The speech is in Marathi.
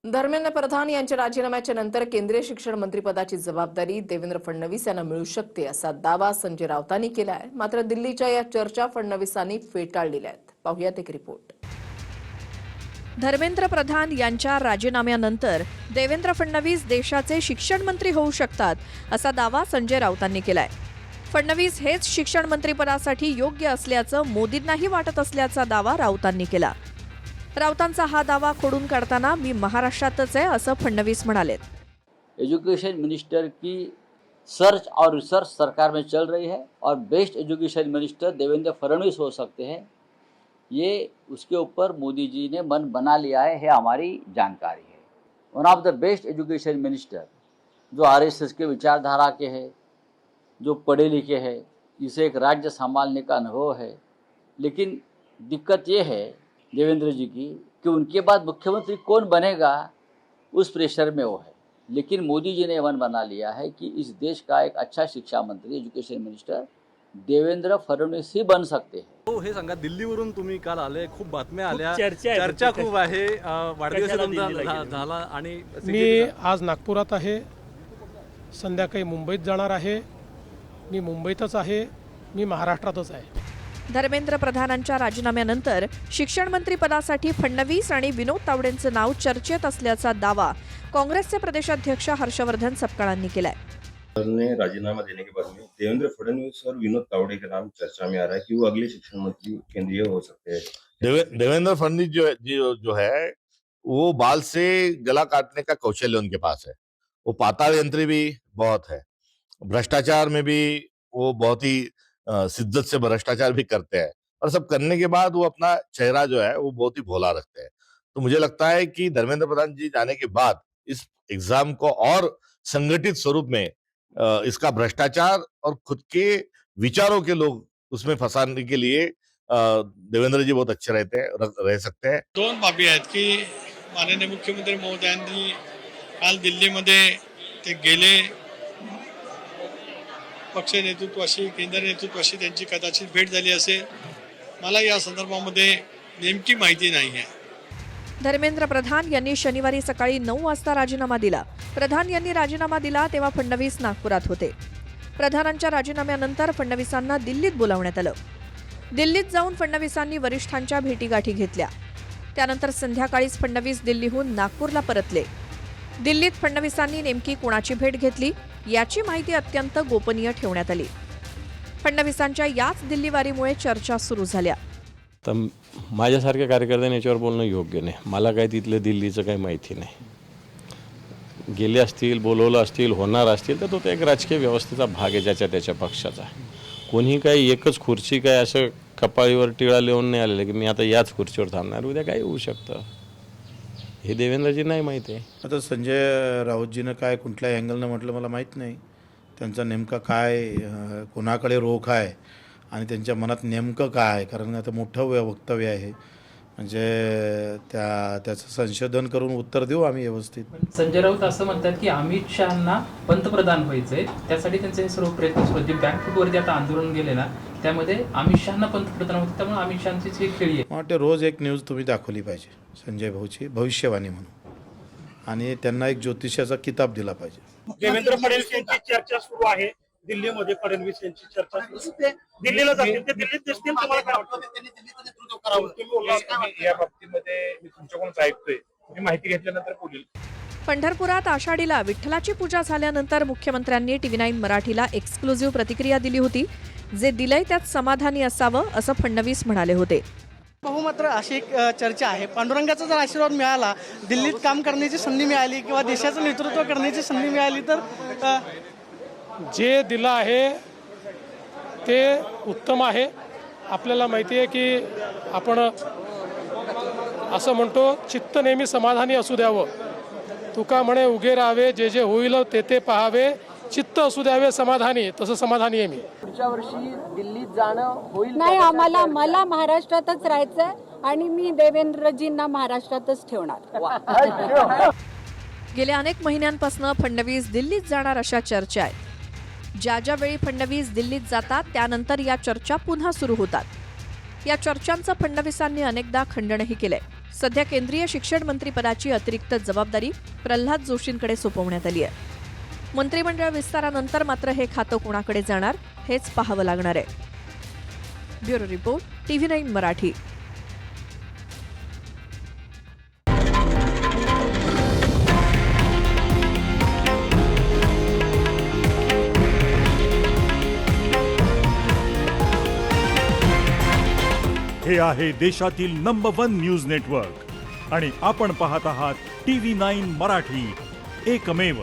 धर्मेंद्र प्रधान यांच्या राजीनाम्याच्या नंतर केंद्रीय शिक्षण मंत्रिपदाची जबाबदारी देवेंद्र फडणवीस यांना मिळू शकते असा दावा संजय राऊतांनी केला आहे। मात्र दिल्लीच्या या चर्चा फडणवीसांनी फेटाळलेल्या आहेत। पाहूयात एक रिपोर्ट। धर्मेंद्र प्रधान यांच्या राजीनाम्यानंतर देवेंद्र फडणवीस देशाचे शिक्षण मंत्री होऊ शकतात असा दावा संजय राऊतांनी केलाय। फडणवीस हेच शिक्षण मंत्रिपदासाठी योग्य असल्याचं मोदींनाही वाटत असल्याचा दावा राऊतांनी केला। राऊतांचा हा दावा खोडून काढताना मी महाराष्ट्रातच आहे असं फडणवीस म्हणाले। एजुकेशन मिनिस्टर की सर्च और रिसर्च सरकार में चल रही है और best education minister Devendra Fadnavis हो सकते हैं, ये उसके ऊपर मोदी जी ने मन बना लिया है हमारी जानकारी है। One of the best education minister जो आरएसएस के विचारधारा के हैं, जो पढ़े लिखे हैं, जिसे एक राज्य संभालने का अनुभव है। लेकिन दिक्कत ये है देवेंद्र जी की कि उनके बाद मुख्यमंत्री कौन बनेगा उस प्रेशर में वो है। लेकिन मोदी जी ने मन बना लिया है कि इस देश का एक अच्छा शिक्षा मंत्री एजुकेशन मिनिस्टर देवेंद्र फडणवीस ही बन सकते हैं। हो, हे सांगा, दिल्लीवरून तुम्ही काल आले, खूप बातम्या आल्या, चर्चा खूप आहे, वाढदिवस तुमचा झाला आणि मी आज नागपुरात आहे, संध्याकाळी मुंबईत जाणार आहे। मी मुंबईतच आहे, मी महाराष्ट्रातच आहे। धर्मेंद्र प्रधानांच्या राजीनाम्यानंतर शिक्षण मंत्री पदासाठी फडणवीस आणि विनोद तावडेंचं नाव चर्चेत असल्याचा दावा काँग्रेसचे प्रदेशाध्यक्ष हर्षवर्धन सपकाळांनी केलाय। ने राजीनामा देने के बाद में देवेंद्र फडणवीस और विनोद तावड़े का नाम चर्चा में आ रहा है कि वो अगले शिक्षण मंत्री केंद्रीय हो सकते हैं। देवेंद्र फडणवीस जो है वो बाल से गला काटने का कौशल्य उनके पास है। वो पाताल यंत्री भी बहुत है, भ्रष्टाचार में भी वो बहुत ही शिद्दत से भ्रष्टाचार भी करते हैं, और सब करने के बाद वो अपना चेहरा जो है वो बहुत ही भोला रखते हैं। तो मुझे लगता है कि धर्मेंद्र प्रधान जी जाने के बाद इस एग्जाम को और संगठित स्वरूप में इसका भ्रष्टाचार और खुद के विचारों के लोग उसमें फंसाने के लिए देवेंद्र जी बहुत अच्छे रह सकते हैं। दोन बाबी आहेत की माननीय मुख्यमंत्री महोदयांनी काल दिल्लीमध्ये ते गेले, पक्ष नेतृत्वाशी केंद्र नेतृत्वाशी त्यांची कदाचित भेट झाली असेल, मला या संदर्भामध्ये नेमकी माहिती नाही आहे। धर्मेंद्र प्रधान यांनी शनिवारी सकाळी 9 वाजता राजीनामा दिला। प्रधान यांनी राजीनामा दिला तेव्हा फडणवीस नागपुरात होते। प्रधानांच्या राजीनाम्यानंतर फडणवीसांना दिल्लीत बोलावण्यात आलं। दिल्लीत जाऊन फडणवीसांनी वरिष्ठांच्या भेटीगाठी घेतल्या। त्यानंतर संध्याकाळीच फडणवीस दिल्लीहून नागपूरला परतले। दिल्लीत फडणवीसांनी नेमकी कोणाची भेट घेतली याची माहिती अत्यंत गोपनीय ठेवण्यात आली। फडणवीसांच्या याच दिल्लीवारीमुळे चर्चा सुरू झाल्या। तर माझ्यासारख्या कार्यकर्त्यांनी याच्यावर बोलणं योग्य नाही। मला काय तिथलं दिल्लीचं काही माहिती नाही। गेले असतील, बोलवलं असतील, होणार असतील तर तो एक राजकीय व्यवस्थेचा भाग आहे ज्याच्या त्याच्या पक्षाचा। कोणी काही एकच खुर्ची काय असं कपाळीवर टिळा लिहून नाही आलेलं की मी आता याच खुर्चीवर थांबणार, उद्या काही होऊ शकतं हे देवेंद्रजी नाही माहिती आहे। आता संजय राऊतजीनं काय कुठल्या अँगलनं म्हटलं मला माहीत नाही, त्यांचा नेमका काय कोणाकडे रोख आहे आणि त्यांच्या मनात नेमकं काय आहे, कारण आता मोठं वक्तव्य आहे, म्हणजे त्याचं संशोधन करून उत्तर देऊ आम्ही व्यवस्थित। संजय राऊत असं म्हणतात की अमित शहांना पंतप्रधान व्हायचंय, त्यासाठी त्यांचे सर्व प्रयत्न सुरू आहेत। जे बँकफुटवरती आता आंदोलन गेले ना त्यामध्ये अमित शहांना पंतप्रधान होते, त्यामुळे अमित शहांचीच ही खेळी आहे। वाटते रोज एक न्यूज तुम्ही दाखवली पाहिजे संजय भाऊची भविष्यवाणी म्हणून, आणि त्यांना एक ज्योतिषाचा किताब दिला पाहिजे। देवेंद्र फडणवीस यांची चर्चा सुरू आहे दिल्लीमध्ये, फडणवीस यांची चर्चा दिल्लीला जातील, ते दिल्लीत दिसतील, तुम्हाला काय वाटतं? त्यांनी दिल्लीचं नेतृत्व करावं या बाबतीमध्ये मी तुमच्याकडून ऐकतोय, मी माहिती घेतल्यानंतर बोलेल। पंढरपुरात आषाढीला विठ्ठलाची पूजा झाल्यानंतर मुख्यमंत्र्यांनी TV9 मराठीला एक्सक्लुझिव्ह प्रतिक्रिया दिली होती। जे दिलंय त्यात समाधानी असावं असं फडणवीस म्हणाले होते। बहुमात्र अशी एक चर्चा आहे, पांडुरंगाचा जर आशीर्वाद मिळाला, दिल्लीत काम करण्याची संधी मिळाली किंवा देशाचं नेतृत्व करण्याची संधी मिळाली तर जे दिलं आहे ते उत्तम आहे। आपल्याला माहिती आहे की आपण असं म्हणतो चित्त नेहमी समाधानी असू द्यावं, तुका म्हणे उगे राहावे, जे जे होईल ते ते पाहावे, चित्त असू द्यावे समाधानी, तसं समाधानी आहे मी। पुढच्या वर्षी दिल्लीत जाणं होईल नाही, मला महाराष्ट्रातच राहायचंय आणि मी देवेंद्रजींना महाराष्ट्रातच ठेवणार। गेल्या अनेक महिन्यांपासून फडणवीस दिल्लीत जाणार अशा चर्चा आहेत। ज्या वेळी फडणवीस दिल्लीत जातात त्यानंतर या चर्चा पुन्हा सुरू होतात। या चर्चांचं फडणवीसांनी अनेकदा खंडनही केलंय। सध्या केंद्रीय शिक्षण मंत्रिपदाची अतिरिक्त जबाबदारी प्रल्हाद जोशींकडे सोपवण्यात आली आहे. मंत्रिमंडळ विस्तारानंतर मात्र हे खातं कोणाकडे जाणार हेच पाहावं लागणार आहे. Bureau report, TV9 Marathi. हे आहे देशातील नंबर 1 न्यूज नेटवर्क आणि आपण पाहत आहात TV9 मराठी, एकमेव.